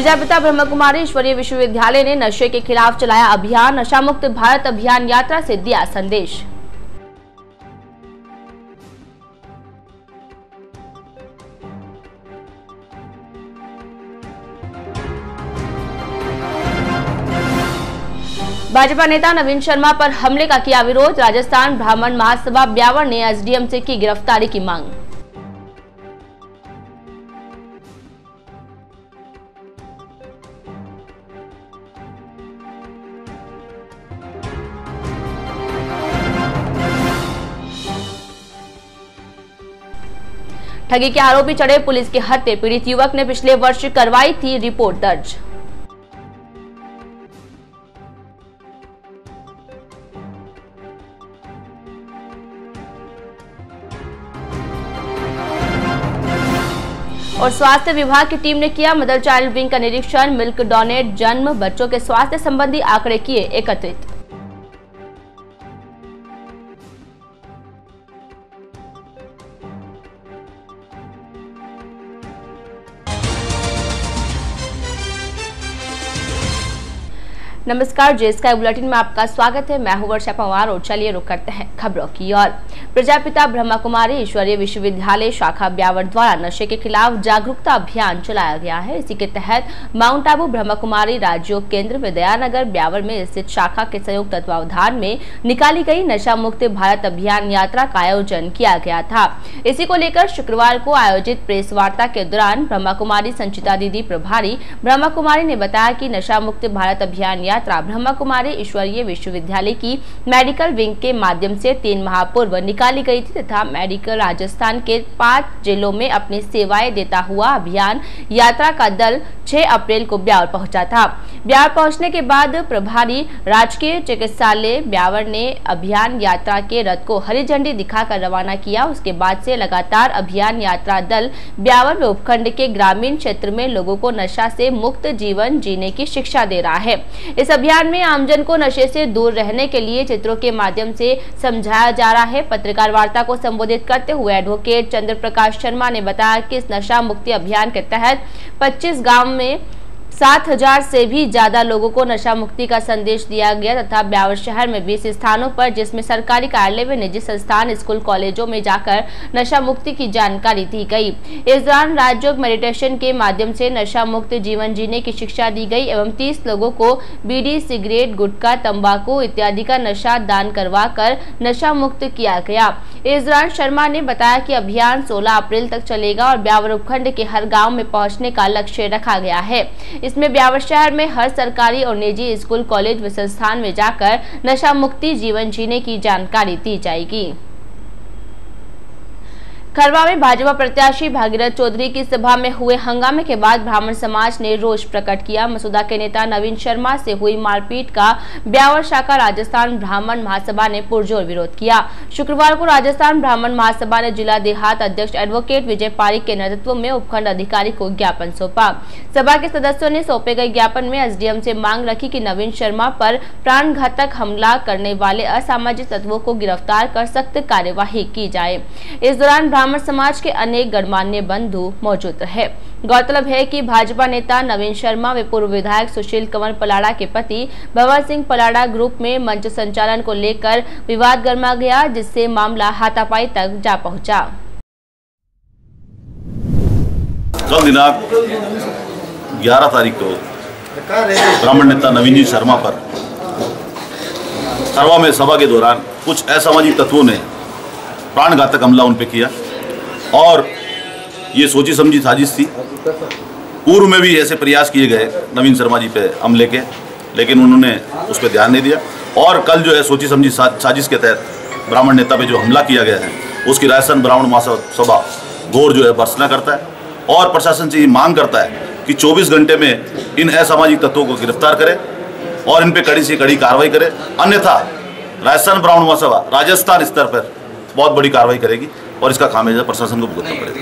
प्रजापिता ब्रह्म कुमारी ईश्वरीय विश्वविद्यालय ने नशे के खिलाफ चलाया अभियान। नशा मुक्त भारत अभियान यात्रा से दिया संदेश। भाजपा नेता नवीन शर्मा पर हमले का किया विरोध। राजस्थान ब्राह्मण महासभा ब्यावर ने एसडीएम से की गिरफ्तारी की मांग। ठगी के आरोपी चढ़े पुलिस के हत्थे। पीड़ित युवक ने पिछले वर्ष करवाई थी रिपोर्ट दर्ज। और स्वास्थ्य विभाग की टीम ने किया मदर चाइल्ड विंग का निरीक्षण। मिल्क डोनेट जन्म बच्चों के स्वास्थ्य संबंधी आंकड़े किए एकत्रित। नमस्कार, जेएसके बुलेटिन में आपका स्वागत है। मैं हूं वर्षा पवार और चलिए रुक करते हैं खबरों की ओर। प्रजापिता ब्रह्म कुमारी ईश्वरीय विश्वविद्यालय शाखा ब्यावर द्वारा नशे के खिलाफ जागरूकता अभियान चलाया गया है। इसी के तहत माउंट आबू ब्रह्म कुमारी राजयोग केंद्र विद्यानगर ब्यावर में स्थित शाखा के संयुक्त तत्वावधान में निकाली गई नशा मुक्त भारत अभियान यात्रा का आयोजन किया गया था। इसी को लेकर शुक्रवार को आयोजित प्रेस वार्ता के दौरान ब्रह्म कुमारी संचिता दीदी प्रभारी ब्रह्म कुमारी ने बताया कि नशा मुक्त भारत अभियान यात्रा ब्रह्म कुमारी ईश्वरीय विश्वविद्यालय की मेडिकल विंग के माध्यम से 3 माह पूर्व निकाली गई थी तथा मेडिकल राजस्थान के 5 जिलों में अपनी सेवाएं देता हुआ अभियान यात्रा का दल 6 अप्रैल को ब्यावर पहुंचा था। ब्यावर पहुंचने के बाद प्रभारी राजकीय चिकित्सालय ब्यावर ने अभियान यात्रा के रथ को हरी झंडी दिखाकर रवाना किया। उसके बाद से लगातार अभियान यात्रा दल ब्यावर व उपखंड के ग्रामीण क्षेत्र में लोगों को नशा से मुक्त जीवन जीने की शिक्षा दे रहा है। इस अभियान में आमजन को नशे से दूर रहने के लिए चित्रों के माध्यम से समझाया जा रहा है। पत्रकार वार्ता को संबोधित करते हुए एडवोकेट चंद्र प्रकाश शर्मा ने बताया कि इस नशा मुक्ति अभियान के तहत 25 गांव में 7,000 से भी ज्यादा लोगों को नशा मुक्ति का संदेश दिया गया तथा ब्यावर शहर में 20 स्थानों पर, जिसमें सरकारी कार्यालय व निजी संस्थान स्कूल कॉलेजों में जाकर नशा मुक्ति की जानकारी दी गई। इस दौरान राजयोग मेडिटेशन के माध्यम से नशा मुक्त जीवन जीने की शिक्षा दी गई एवं 30 लोगों को बीड़ी, सिगरेट, गुटखा, तंबाकू इत्यादि का नशा दान करवा कर नशा मुक्त किया गया। इस दौरान शर्मा ने बताया कि अभियान 16 अप्रैल तक चलेगा और ब्यावर उपखंड के हर गाँव में पहुँचने का लक्ष्य रखा गया है। इसमें ब्यावर शहर में हर सरकारी और निजी स्कूल, कॉलेज व संस्थान में जाकर नशा मुक्ति जीवन जीने की जानकारी दी जाएगी। खरवा में भाजपा प्रत्याशी भागीरथ चौधरी की सभा में हुए हंगामे के बाद ब्राह्मण समाज ने रोष प्रकट किया। मसूदा के नेता नवीन शर्मा से हुई मारपीट का ब्यावर शाखा राजस्थान ब्राह्मण महासभा ने पुरजोर विरोध किया। शुक्रवार को राजस्थान ब्राह्मण महासभा ने जिला देहात अध्यक्ष एडवोकेट विजय पारिक के नेतृत्व में उपखंड अधिकारी को ज्ञापन सौंपा। सभा के सदस्यों ने सौंपे गए ज्ञापन में एसडीएम से मांग रखी कि नवीन शर्मा पर प्राणघातक हमला करने वाले असामाजिक तत्वों को गिरफ्तार कर सख्त कार्यवाही की जाए। इस दौरान ब्राह्मण समाज के अनेक गणमान्य बंधु मौजूद रहे। गौरतलब है कि भाजपा नेता नवीन शर्मा व पूर्व विधायक सुशील कंवर पलाड़ा के पति भंवर सिंह पलाड़ा ग्रुप में मंच संचालन को लेकर विवाद गर्मा गया, जिससे मामला हाथापाई तक जा पहुंचा। कल दिनांक 11 तारीख को ब्राह्मण नेता नवीन जी शर्मा पर खरवा में सभा के दौरान कुछ असामाजिक तत्वों ने प्राणघातक हमला उन पे किया और ये सोची समझी साजिश थी। पूर्व में भी ऐसे प्रयास किए गए नवीन शर्मा जी पे हमले के, लेकिन उन्होंने उस पर ध्यान नहीं दिया और कल जो है सोची समझी साजिश के तहत ब्राह्मण नेता पे जो हमला किया गया है उसकी राजस्थान ब्राह्मण महासभा घोर जो है भर्त्सना करता है और प्रशासन से ये मांग करता है कि 24 घंटे में इन असामाजिक तत्वों को गिरफ्तार करे और इन पे कड़ी से कड़ी कार्रवाई करे, अन्यथा राजस्थान ब्राह्मण महासभा राजस्थान स्तर पर बहुत बड़ी कार्रवाई करेगी और इसका खामियाजा प्रशासन को भुगतना पड़ेगा।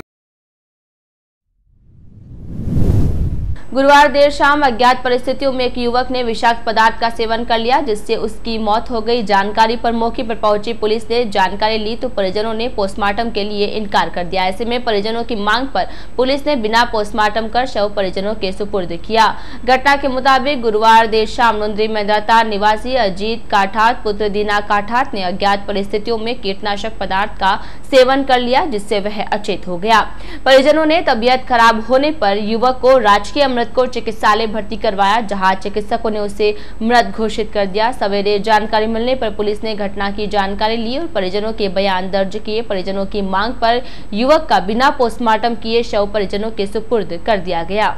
गुरुवार देर शाम अज्ञात परिस्थितियों में एक युवक ने विषाक्त पदार्थ का सेवन कर लिया, जिससे उसकी मौत हो गई। जानकारी पर मौके पर पहुंची पुलिस ने जानकारी ली तो परिजनों ने पोस्टमार्टम के लिए इनकार कर दिया। ऐसे में परिजनों की मांग पर पुलिस ने बिना पोस्टमार्टम कर शव परिजनों के सुपुर्द किया। घटना के मुताबिक गुरुवार देर शाम नुंद्री मेंद्रताल निवासी अजीत काठात पुत्र दीना काठात ने अज्ञात परिस्थितियों में कीटनाशक पदार्थ का सेवन कर लिया, जिससे वह अचेत हो गया। परिजनों ने तबीयत खराब होने पर युवक को राजकीय अमृतकोट चिकित्सालय भर्ती करवाया, जहां चिकित्सकों ने उसे मृत घोषित कर दिया। सवेरे जानकारी मिलने पर पुलिस ने घटना की जानकारी ली और परिजनों के बयान दर्ज किए। परिजनों की मांग पर युवक का बिना पोस्टमार्टम किए शव परिजनों के सुपुर्द कर दिया गया।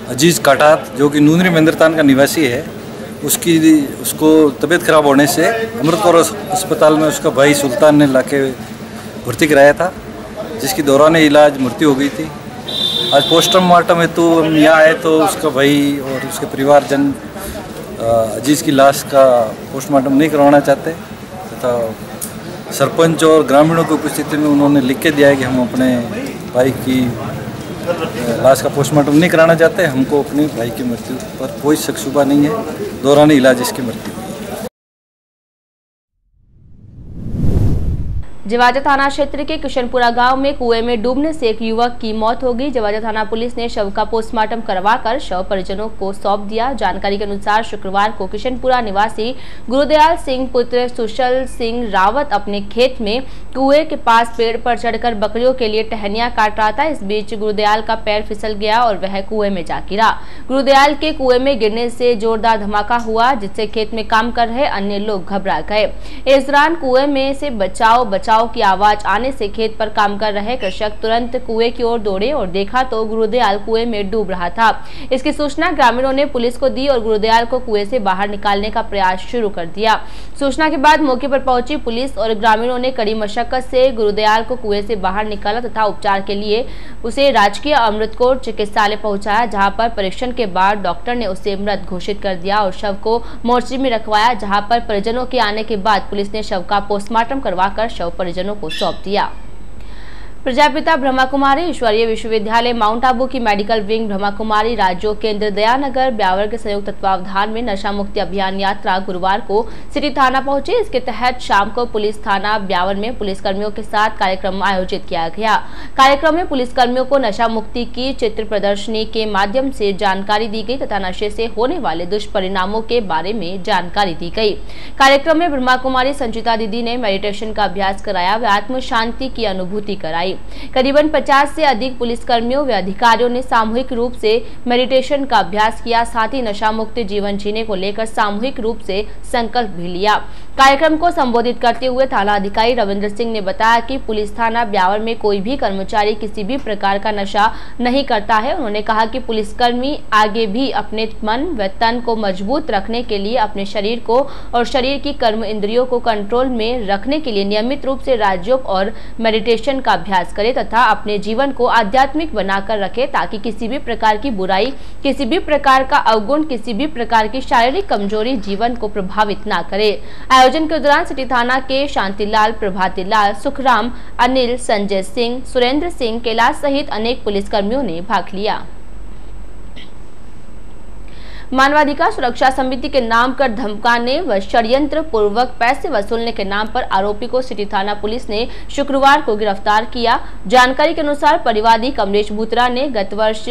अजीज काठात जो कि नुंद्री मेंद्रताल का निवासी है, उसको तबीयत खराब होने से अमृतकोट अस्पताल में उसका भाई सुल्तान ने लाके भर्ती कराया था, जिसकी दौरान इलाज मृत्यु हो गई थी। आज पोस्टमार्टम हेतु हम यहाँ आए तो उसका भाई और उसके परिवारजन अजीज की लाश का पोस्टमार्टम नहीं करवाना चाहते तथा सरपंच और ग्रामीणों की उपस्थिति में उन्होंने लिख के दिया है कि हम अपने भाई की लाश का पोस्टमार्टम नहीं कराना चाहते। हमको अपने भाई की मृत्यु पर कोई शक शुबा नहीं है, दौरान इलाज इसकी मृत्यु। जवाजा थाना क्षेत्र के किशनपुरा गांव में कुएं में डूबने से एक युवक की मौत हो गई। जवाजा थाना पुलिस ने शव का पोस्टमार्टम करवाकर शव परिजनों को सौंप दिया। जानकारी के अनुसार शुक्रवार को किशनपुरा निवासी गुरुदयाल सिंह पुत्र सुशल सिंह रावत अपने खेत में कुएं के पास पेड़ पर चढ़कर बकरियों के लिए टहनियां काट रहा था। इस बीच गुरुदयाल का पैर फिसल गया और वह कुएं में जा गिरा। गुरुदयाल के कुएं में गिरने से जोरदार धमाका हुआ, जिससे खेत में काम कर रहे अन्य लोग घबरा गए। इस दौरान कुएं में से बचाओ की आवाज आने से खेत पर काम कर रहे कृषक तुरंत कुएं की ओर दौड़े और देखा तो गुरुदयाल कुएं में डूब रहा था। इसकी सूचना ग्रामीणों ने पुलिस को दी और गुरुदयाल को कुएं से बाहर निकालने का प्रयास शुरू कर दिया। सूचना के बाद मौके पर पहुंची पुलिस और ग्रामीणों ने कड़ी मशक्कत से गुरुदयाल को कुएं से बाहर निकाला तथा उपचार के लिए उसे राजकीय अमृतकोट चिकित्सालय पहुंचाया, जहां पर परीक्षण के बाद डॉक्टर ने उसे मृत घोषित कर दिया और शव को मोर्चरी में रखवाया, जहां पर परिजनों के आने के बाद पुलिस ने शव का पोस्टमार्टम करवाकर शव परिजनों को सौंप दिया। प्रजापिता ब्रह्मा कुमारी ईश्वरीय विश्वविद्यालय माउंट आबू की मेडिकल विंग ब्रह्मा कुमारी राज्यों केंद्र दयानगर ब्यावर के संयुक्त तत्वावधान में नशा मुक्ति अभियान यात्रा गुरुवार को सिटी थाना पहुंची। इसके तहत शाम को पुलिस थाना ब्यावर में पुलिसकर्मियों के साथ कार्यक्रम आयोजित किया गया। कार्यक्रम में पुलिसकर्मियों को नशा मुक्ति की चित्र प्रदर्शनी के माध्यम से जानकारी दी गई तथा नशे से होने वाले दुष्परिणामों के बारे में जानकारी दी गई। कार्यक्रम में ब्रह्मा कुमारी संचिता दीदी ने मेडिटेशन का अभ्यास कराया व आत्म शांति की अनुभूति कराई। करीबन 50 से अधिक पुलिसकर्मियों व अधिकारियों ने सामूहिक रूप से मेडिटेशन का अभ्यास किया, साथ ही नशा मुक्त जीवन जीने को लेकर सामूहिक रूप से संकल्प भी लिया। कार्यक्रम को संबोधित करते हुए थाना अधिकारी रविंद्र सिंह ने बताया कि पुलिस थाना ब्यावर में कोई भी कर्मचारी किसी भी प्रकार का नशा नहीं करता है। उन्होंने कहा कि पुलिसकर्मी आगे भी अपने मन व तन को मजबूत रखने के लिए अपने शरीर को और शरीर की कर्म इंद्रियों को कंट्रोल में रखने के लिए नियमित रूप से राजयोग और मेडिटेशन का अभ्यास करे तथा अपने जीवन को आध्यात्मिक बनाकर रखे, ताकि किसी भी प्रकार की बुराई, किसी भी प्रकार का अवगुण, किसी भी प्रकार की शारीरिक कमजोरी जीवन को प्रभावित ना करे। आयोजन के दौरान सिटी थाना के शांतिलाल, प्रभातीलाल, सुखराम, अनिल, संजय सिंह, सुरेंद्र सिंह, कैलाश सहित अनेक पुलिसकर्मियों ने भाग लिया। मानवाधिकार सुरक्षा समिति के नाम कर धमकाने व षड्यंत्र पूर्वक पैसे वसूलने के नाम पर आरोपी को सिटी थाना पुलिस ने शुक्रवार को गिरफ्तार किया। जानकारी के अनुसार परिवादी कमलेश भूतरा ने गत वर्ष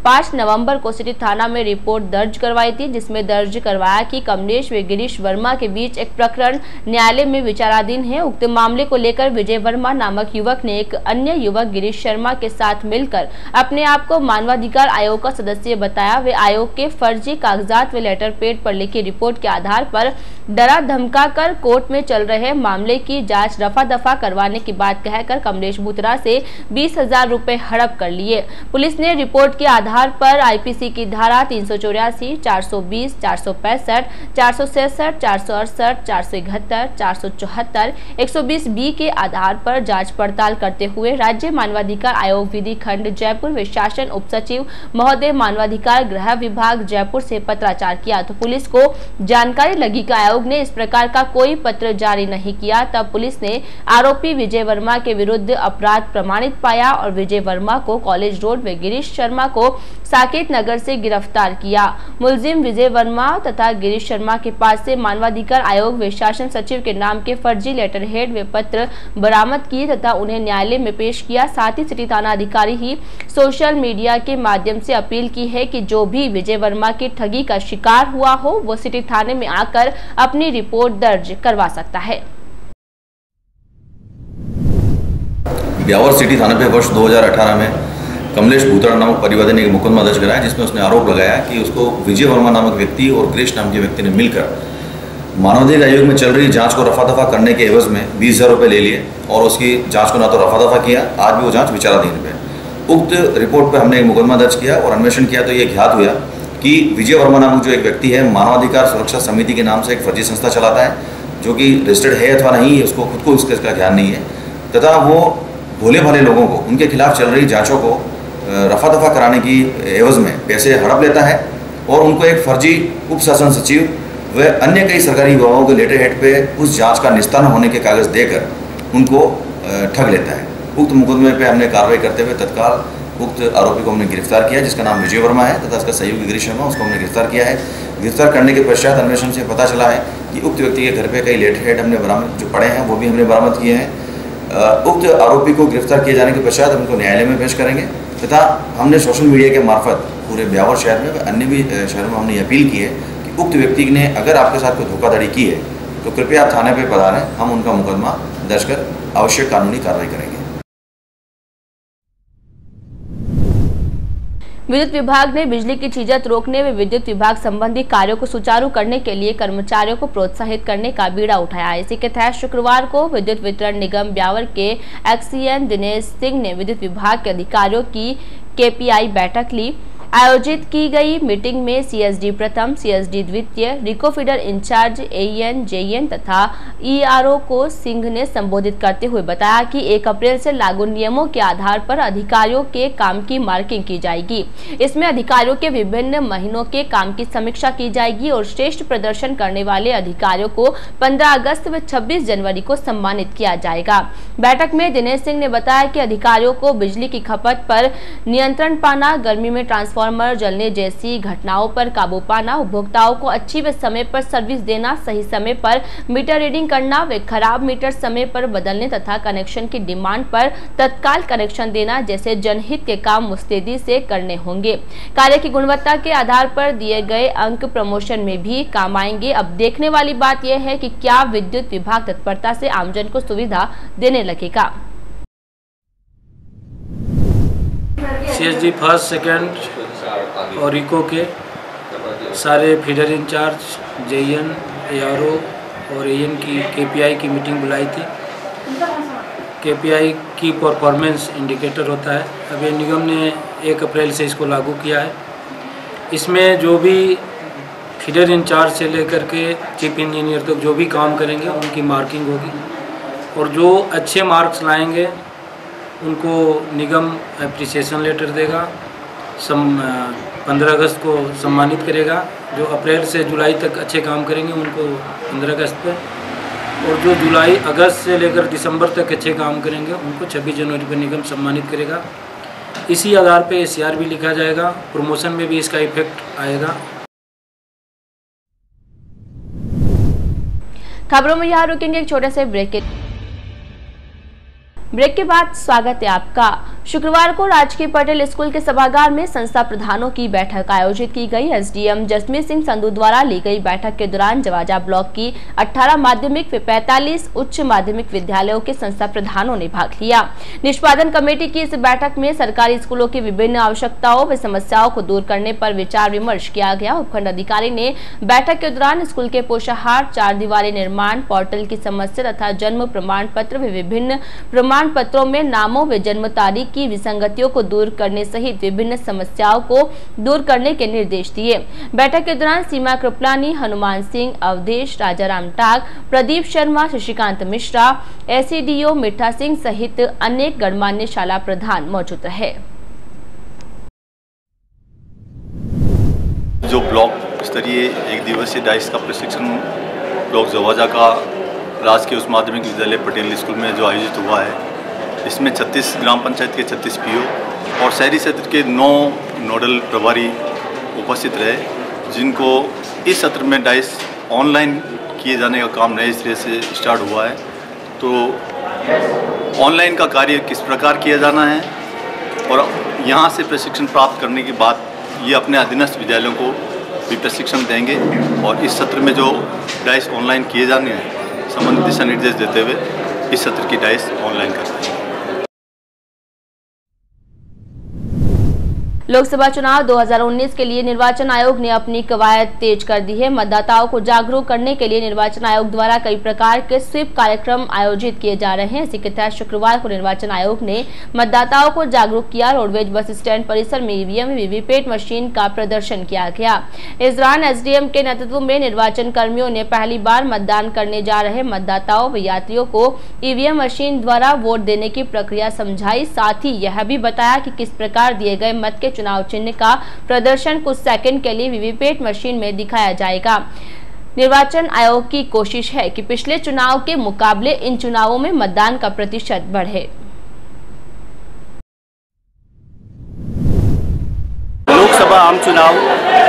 5 नवंबर को सिटी थाना में रिपोर्ट दर्ज करवाई थी, जिसमें दर्ज करवाया कि कमलेश व गिरीश वर्मा के बीच एक प्रकरण न्यायालय में विचाराधीन है। उक्त मामले को लेकर विजय वर्मा नामक युवक ने एक अन्य युवक गिरीश शर्मा के साथ मिलकर अपने आप को मानवाधिकार आयोग का सदस्य बताया। वे आयोग के फर्जी कागजात व लेटर पेड पर लिखी रिपोर्ट के आधार पर डरा धमका कर कोर्ट में चल रहे मामले की जांच रफा दफा करवाने की बात कहकर कमलेश भूतरा से 20,000 रुपए हड़प कर लिए। पुलिस ने रिपोर्ट के आधार पर आईपीसी की धारा 384, 420, 465, 466, 468, 471, 474, 120 बी के आधार पर जांच पड़ताल करते हुए राज्य मानवाधिकार आयोग विधि खंड जयपुर व शासन उप सचिव महोदय मानवाधिकार गृह विभाग जयपुर से पत्राचार किया तो पुलिस को जानकारी लगी कि आयोग आयोग ने इस प्रकार का कोई पत्र जारी नहीं किया, तब पुलिस ने आरोपी विजय वर्मा के विरुद्ध अपराध प्रमाणित पाया और विजय वर्मा को कॉलेज रोड व गिरीश शर्मा को साकेत नगर से गिरफ्तार किया। मुलजिम विजय वर्मा तथा गिरीश शर्मा के पास से मानवाधिकार आयोग व शासन सचिव के नाम के फर्जी लेटर हेड व पत्र बरामद किए तथा उन्हें न्यायालय में पेश किया। साथ ही सिटी थाना अधिकारी ही सोशल मीडिया के माध्यम से अपील की है कि जो भी विजय वर्मा की ठगी का शिकार हुआ हो वो सिटी थाने में आकर अपनी रिपोर्ट दर्ज करवा सकता है। ब्यावर सिटी थाने पे वर्ष 2018 में कमलेश भूतड़ा नामक परिवादी ने एक मुकदमा दर्ज कराया, जिसमें उसने आरोप लगाया कि उसको विजय वर्मा नामक व्यक्ति और गिरीश नाम के व्यक्ति ने मिलकर मानवाधिकार आयोग में चल रही जांच को रफा दफा करने के एवज में 20,000 रुपये ले लिए और उसकी जांच को ना तो रफा दफा किया, आज भी वो जांच विचाराधीन है। उक्त रिपोर्ट पर हमने एक मुकदमा दर्ज किया और अन्वेषण किया तो ये ज्ञात हुआ कि विजय वर्मा नामक जो एक व्यक्ति है मानवाधिकार सुरक्षा समिति के नाम से एक फर्जी संस्था चलाता है, जो कि रजिस्टर्ड है अथवा नहीं है उसको खुद को इसका ज्ञान नहीं है, तथा वो भोले भाले लोगों को उनके खिलाफ चल रही जाँचों को रफा दफा कराने की एवज में पैसे हड़प लेता है और उनको एक फर्जी उप शासन सचिव व अन्य कई सरकारी विभागों के लेटर हेड पे उस जांच का निस्तारण होने के कागज़ देकर उनको ठग लेता है। उक्त मुकदमे पे हमने कार्रवाई करते हुए तत्काल उक्त आरोपी को हमने गिरफ्तार किया, जिसका नाम विजय वर्मा है तथा उसका सहयोगी गिरीश शर्मा, उसको हमने गिरफ्तार किया है। गिरफ्तार करने के पश्चात अन्वेषण से पता चला है कि उक्त व्यक्ति के घर पे कई लेटर हेड हमने बरामद जो पड़े हैं वो भी हमने बरामद किए हैं। उक्त आरोपी को गिरफ्तार किए जाने के पश्चात हम उनको न्यायालय में पेश करेंगे तथा हमने सोशल मीडिया के मार्फत पूरे ब्यावर शहर में व अन्य भी शहरों में हमने अपील की है कि उक्त व्यक्ति ने अगर आपके साथ कोई धोखाधड़ी की है तो कृपया आप थाने पर पधारें, हम उनका मुकदमा दर्ज कर आवश्यक कानूनी कार्रवाई करेंगे। विद्युत विभाग ने बिजली की छीजत रोकने व विद्युत विभाग संबंधी कार्यों को सुचारू करने के लिए कर्मचारियों को प्रोत्साहित करने का बीड़ा उठाया। इसी के तहत शुक्रवार को विद्युत वितरण निगम ब्यावर के एक्सीएन दिनेश सिंह ने विद्युत विभाग के अधिकारियों की केपीआई बैठक ली। आयोजित की गई मीटिंग में सीएसडी प्रथम, सीएसडी द्वितीय, रिको फीडर इंचार्ज एएन, जेएन तथा ईआरओ को सिंह ने संबोधित करते हुए बताया कि 1 अप्रैल से लागू नियमों के आधार पर अधिकारियों के काम की मार्किंग की जाएगी। इसमें अधिकारियों के विभिन्न महीनों के काम की समीक्षा की जाएगी और श्रेष्ठ प्रदर्शन करने वाले अधिकारियों को 15 अगस्त व 26 जनवरी को सम्मानित किया जाएगा। बैठक में दिनेश सिंह ने बताया कि अधिकारियों को बिजली की खपत पर नियंत्रण पाना, गर्मी में ट्रांसफार्मर जलने जैसी घटनाओं पर काबू पाना, उपभोक्ताओं को अच्छी व समय पर सर्विस देना, सही समय पर मीटर रीडिंग करना व खराब मीटर समय पर बदलने तथा कनेक्शन की डिमांड पर तत्काल कनेक्शन देना जैसे जनहित के काम मुस्तैदी से करने होंगे। कार्य की गुणवत्ता के आधार पर दिए गए अंक प्रमोशन में भी काम आएंगे। अब देखने वाली बात यह है कि क्या विद्युत विभाग तत्परता से आमजन को सुविधा देने लगेगा। सीएसडी फर्स्ट, सेकंड और इको के सारे फीडर इंचार्ज, जेएन, एआरओ और एएन की केपीआई की मीटिंग बुलाई थी। केपीआई की परफॉर्मेंस इंडिकेटर होता है। अब ये निगम ने 1 अप्रैल से इसको लागू किया है। इसमें जो भी फीडर इंचार्ज से लेकर के चीफ इंजीनियर तक जो भी काम करेंगे उनकी मार्किंग होगी और जो अच्छे मार्क्स लाएंगे उनको निगम एप्रिसिएशन लेटर देगा। 15 अगस्त को सम्मानित करेगा। जो अप्रैल से जुलाई तक अच्छे काम करेंगे उनको 15 अगस्त पे, और जो जुलाई अगस्त से लेकर दिसंबर तक अच्छे काम करेंगे उनको 26 जनवरी पर निगम सम्मानित करेगा। इसी आधार पे एसीआर भी लिखा जाएगा। प्रमोशन में भी इसका इफेक्ट आएगा। खबरों में यहाँ रुकेंगे एक छोटे से ब्रेक के बाद स्वागत है आपका। शुक्रवार को राजकीय पटेल स्कूल के सभागार में संस्था प्रधानों की बैठक आयोजित की गई। एसडीएम जसमीत सिंह संधू द्वारा ली गई बैठक के दौरान जवाजा ब्लॉक की 18 माध्यमिक व 45 उच्च माध्यमिक विद्यालयों के संस्था प्रधानों ने भाग लिया। निष्पादन कमेटी की इस बैठक में सरकारी स्कूलों की विभिन्न आवश्यकताओं व समस्याओं को दूर करने पर विचार विमर्श किया गया। उपखंड अधिकारी ने बैठक के दौरान स्कूल के पोषाहार, 4 दीवारी निर्माण, पोर्टल की समस्या तथा जन्म प्रमाण पत्र व विभिन्न प्रमाण पत्रों में नामों व जन्म तारीख की विसंगतियों को दूर करने सहित विभिन्न समस्याओं को दूर करने के निर्देश दिए। बैठक के दौरान सीमा कृपलानी, हनुमान सिंह, अवधेश, राजाराम टाक, प्रदीप शर्मा, शशिकांत मिश्रा, एसडीओ मिठा सिंह सहित अनेक गणमान्य शाला प्रधान मौजूद रहे। जो ब्लॉक स्तरीय 1 दिवसीय डाइस का प्रशिक्षण ब्लॉक जवाजा का राजकीय उच्च माध्यमिक विद्यालय पटेल स्कूल में जो आयोजित हुआ है, इसमें 36 ग्राम पंचायत के 36 पीओ और शहरी क्षेत्र के 9 नोडल प्रभारी उपस्थित रहे, जिनको इस सत्र में डाइस ऑनलाइन किए जाने का काम नए सिरे से स्टार्ट हुआ है। तो ऑनलाइन का कार्य किस प्रकार किया जाना है और यहाँ से प्रशिक्षण प्राप्त करने के बाद ये अपने अधीनस्थ विद्यालयों को भी प्रशिक्षण देंगे और इस सत्र में जो डाइस ऑनलाइन किए जाने हैं संबंधित दिशा निर्देश देते हुए इस सत्र की डाइस ऑनलाइन कर रहे हैं। लोकसभा चुनाव 2019 के लिए निर्वाचन आयोग ने अपनी कवायद तेज कर दी है। मतदाताओं को जागरूक करने के लिए निर्वाचन आयोग द्वारा कई प्रकार के स्वीप कार्यक्रम आयोजित किए जा रहे हैं। इसी के तहत शुक्रवार को निर्वाचन आयोग ने मतदाताओं को जागरूक किया। रोडवेज बस स्टैंड परिसर में ईवीएम वीवीपैट मशीन का प्रदर्शन किया गया। इस दौरान एसडीएम के नेतृत्व में निर्वाचन कर्मियों ने पहली बार मतदान करने जा रहे मतदाताओं व यात्रियों को ईवीएम मशीन द्वारा वोट देने की प्रक्रिया समझाई। साथ ही यह भी बताया कि किस प्रकार दिए गए मत के चुनाव चिन्ह का प्रदर्शन कुछ सेकंड के लिए वीवीपैट मशीन में दिखाया जाएगा। निर्वाचन आयोग की कोशिश है कि पिछले चुनाव के मुकाबले इन चुनावों में मतदान का प्रतिशत बढ़े। लोकसभा आम चुनाव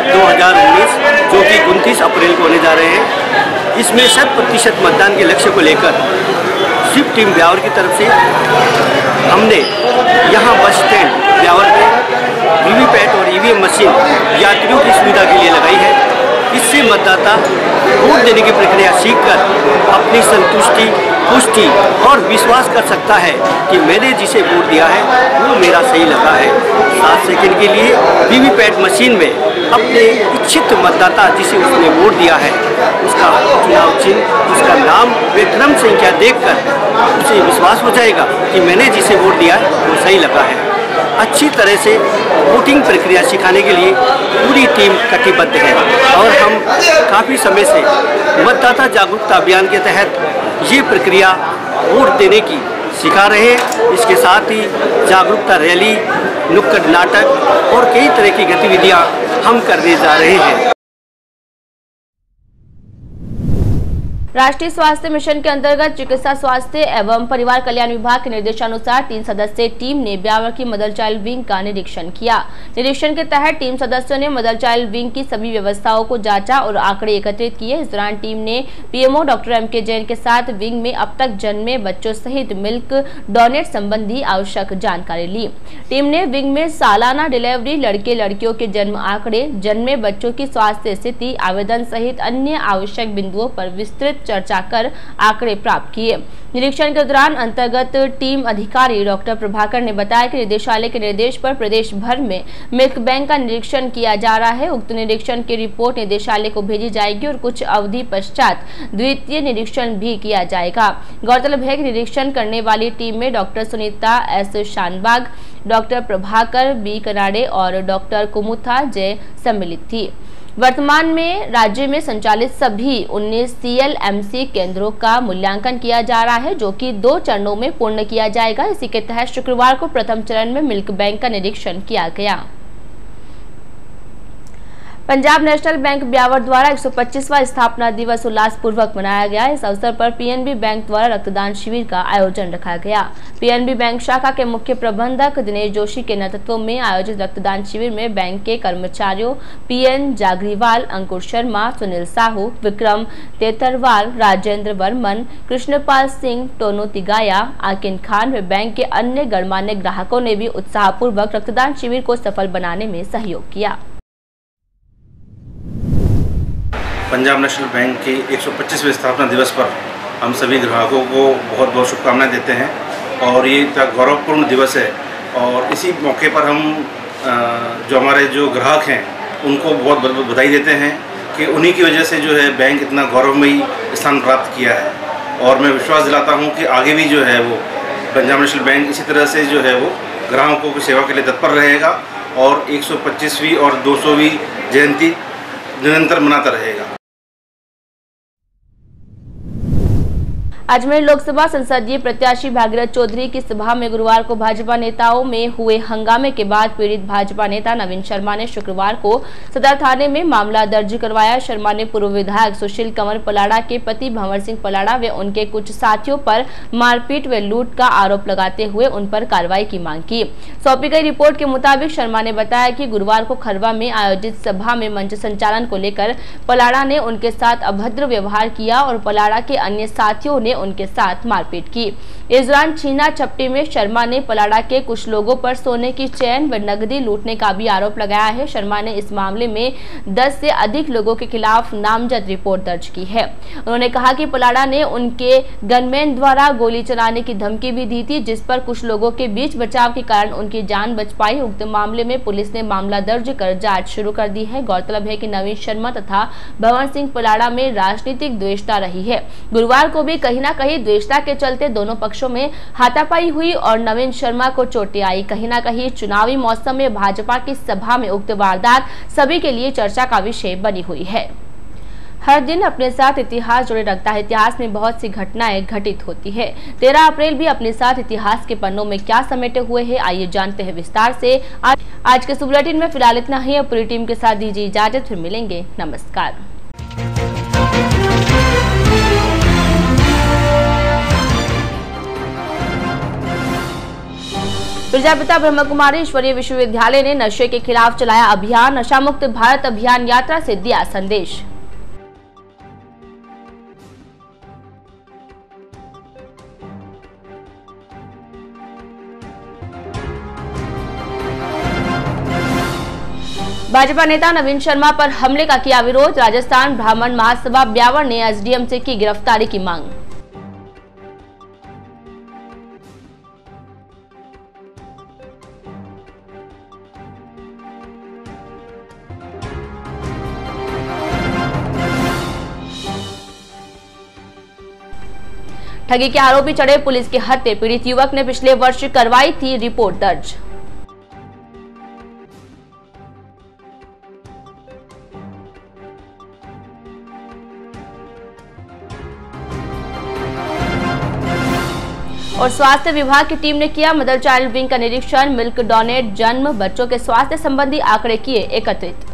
2019 जो कि 29 अप्रैल को होने जा रहे हैं, इसमें 100% मतदान के लक्ष्य को लेकर स्वीप टीम ब्यावर की तरफ से हमने यहाँ बस स्टैंड ब्यावर में वीवीपैट और ईवीएम मशीन यात्रियों की सुविधा के लिए लगाई है। इससे मतदाता वोट देने की प्रक्रिया सीखकर अपनी संतुष्टि, पुष्टि और विश्वास कर सकता है कि मैंने जिसे वोट दिया है वो मेरा सही लगा है। 7 सेकंड के लिए वीवीपैट मशीन में अपने इच्छित मतदाता जिसे उसने वोट दिया है उसका चुनाव चिन्ह, उसका नाम व क्रम संख्या देखकर उसे विश्वास हो जाएगा कि मैंने जिसे वोट दिया है वो सही लगा है। अच्छी तरह से वोटिंग प्रक्रिया सिखाने के लिए पूरी टीम कटिबद्ध है और हम काफ़ी समय से मतदाता जागरूकता अभियान के तहत ये प्रक्रिया वोट देने की सिखा रहे हैं। इसके साथ ही जागरूकता रैली, नुक्कड़ नाटक और कई तरह की गतिविधियां हम करने जा रहे हैं। राष्ट्रीय स्वास्थ्य मिशन के अंतर्गत चिकित्सा स्वास्थ्य एवं परिवार कल्याण विभाग के निर्देशानुसार 3 सदस्यीय टीम ने ब्यावर की मदर चाइल्ड विंग का निरीक्षण किया। निरीक्षण के तहत टीम सदस्यों ने मदर चाइल्ड विंग की सभी व्यवस्थाओं को जांचा और आंकड़े एकत्रित किए। इस दौरान टीम ने पीएमओ डॉक्टर एमके जैन के साथ विंग में अब तक जन्मे बच्चों सहित मिल्क डोनेट संबंधी आवश्यक जानकारी ली। टीम ने विंग में सालाना डिलीवरी, लड़के लड़कियों के जन्म आंकड़े, जन्मे बच्चों की स्वास्थ्य स्थिति, आवेदन सहित अन्य आवश्यक बिंदुओं पर विस्तृत चर्चा कर आंकड़े प्राप्त किए। निरीक्षण के दौरान अंतर्गत टीम अधिकारी डॉक्टर प्रभाकर ने बताया कि निदेशालय के निर्देश पर प्रदेश भर में मिल्क बैंक का निरीक्षण किया जा रहा है। उक्त निरीक्षण की रिपोर्ट निदेशालय को भेजी जाएगी और कुछ अवधि पश्चात द्वितीय निरीक्षण भी किया जाएगा। गौरतलब है कि निरीक्षण करने वाली टीम में doctor Sunita S Shanbhag, doctor Prabhakar B Kanade और डॉक्टर कुमुथा जय सम्मिलित थी। वर्तमान में राज्य में संचालित सभी 19 CLMC केंद्रों का मूल्यांकन किया जा रहा है, जो कि 2 चरणों में पूर्ण किया जाएगा। इसी के तहत शुक्रवार को प्रथम चरण में मिल्क बैंक का निरीक्षण किया गया। पंजाब नेशनल बैंक ब्यावर द्वारा 125वां स्थापना दिवस उल्लासपूर्वक मनाया गया। इस अवसर पर पीएनबी बैंक द्वारा रक्तदान शिविर का आयोजन रखा गया। पीएनबी बैंक शाखा के मुख्य प्रबंधक दिनेश जोशी के नेतृत्व में आयोजित रक्तदान शिविर में बैंक के कर्मचारियों पीएन जागरीवाल, अंकुर शर्मा, सुनील साहू, विक्रम तेतरवाल, राजेंद्र वर्मन, कृष्णपाल सिंह, टोनो तिगाया, आकिन खान व बैंक के अन्य गणमान्य ग्राहकों ने भी उत्साहपूर्वक रक्तदान शिविर को सफल बनाने में सहयोग किया। पंजाब नेशनल बैंक के 125वें स्थापना दिवस पर हम सभी ग्राहकों को बहुत बहुत शुभकामनाएं देते हैं और ये एक गौरवपूर्ण दिवस है और इसी मौके पर हम जो हमारे जो ग्राहक हैं उनको बहुत बहुत बधाई देते हैं कि उन्हीं की वजह से जो है बैंक इतना गौरवमयी स्थान प्राप्त किया है और मैं विश्वास दिलाता हूँ कि आगे भी जो है वो पंजाब नेशनल बैंक इसी तरह से जो है वो ग्राहकों की सेवा के लिए तत्पर रहेगा और 125वीं और 200वीं जयंती निरंतर मनाता रहेगा। अजमेर लोकसभा संसदीय प्रत्याशी भागीरथ चौधरी की सभा में गुरुवार को भाजपा नेताओं में हुए हंगामे के बाद पीड़ित भाजपा नेता नवीन शर्मा ने शुक्रवार को सदर थाने में मामला दर्ज करवाया। शर्मा ने पूर्व विधायक सुशील कंवर पलाड़ा के पति भंवर सिंह पलाड़ा व उनके कुछ साथियों पर मारपीट व लूट का आरोप लगाते हुए उन पर कार्रवाई की मांग की। सौंपी गई रिपोर्ट के मुताबिक शर्मा ने बताया कि गुरुवार को खरवा में आयोजित सभा में मंच संचालन को लेकर पलाड़ा ने उनके साथ अभद्र व्यवहार किया और पलाड़ा के अन्य साथियों ने उनके साथ मारपीट की। इस दौरान छीना झपटी में शर्मा ने पलाड़ा के कुछ लोगों पर सोने की चेन व नकदी लूटने का भी आरोप लगाया है। शर्मा ने इस मामले में 10 से अधिक लोगों के खिलाफ नामजद रिपोर्ट दर्ज की है। उन्होंने कहा कि पलाड़ा ने उनके गनमैन द्वारा गोली चलाने की धमकी भी दी थी, जिस पर कुछ लोगों के बीच बचाव के कारण उनकी जान बच पाई। उक्त मामले में पुलिस ने मामला दर्ज कर जांच शुरू कर दी है। गौरतलब है कि नवीन शर्मा तथा भंवर सिंह पलाड़ा में राजनीतिक द्वेषता रही है। गुरुवार को भी कहीं न कहीं द्वेषता के चलते दोनों पक्षों में हाथापाई हुई और नवीन शर्मा को चोटें आई। कहीं न कहीं चुनावी मौसम में भाजपा की सभा में उक्त वारदात सभी के लिए चर्चा का विषय बनी हुई है। हर दिन अपने साथ इतिहास जुड़े रखता है। इतिहास में बहुत सी घटनाएं घटित होती है। 13 अप्रैल भी अपने साथ इतिहास के पन्नों में क्या समेटे हुए हैं, आइए जानते हैं विस्तार से। आज के बुलेटिन में फिलहाल इतना ही। अब पूरी टीम के साथ दीजिए इजाजत, फिर मिलेंगे। नमस्कार। प्रजापिता ब्रह्मा कुमारी ईश्वरीय विश्वविद्यालय ने नशे के खिलाफ चलाया अभियान। नशा मुक्त भारत अभियान यात्रा से दिया संदेश। भाजपा नेता नवीन शर्मा पर हमले का किया विरोध। राजस्थान ब्राह्मण महासभा ब्यावर ने एसडीएम से की गिरफ्तारी की मांग। ठगी के आरोपी चढ़े पुलिस के हत्थे। पीड़ित युवक ने पिछले वर्ष करवाई थी रिपोर्ट दर्ज। और स्वास्थ्य विभाग की टीम ने किया मदर चाइल्ड विंग का निरीक्षण। मिल्क डोनेट, जन्म, बच्चों के स्वास्थ्य संबंधी आंकड़े किए एकत्रित।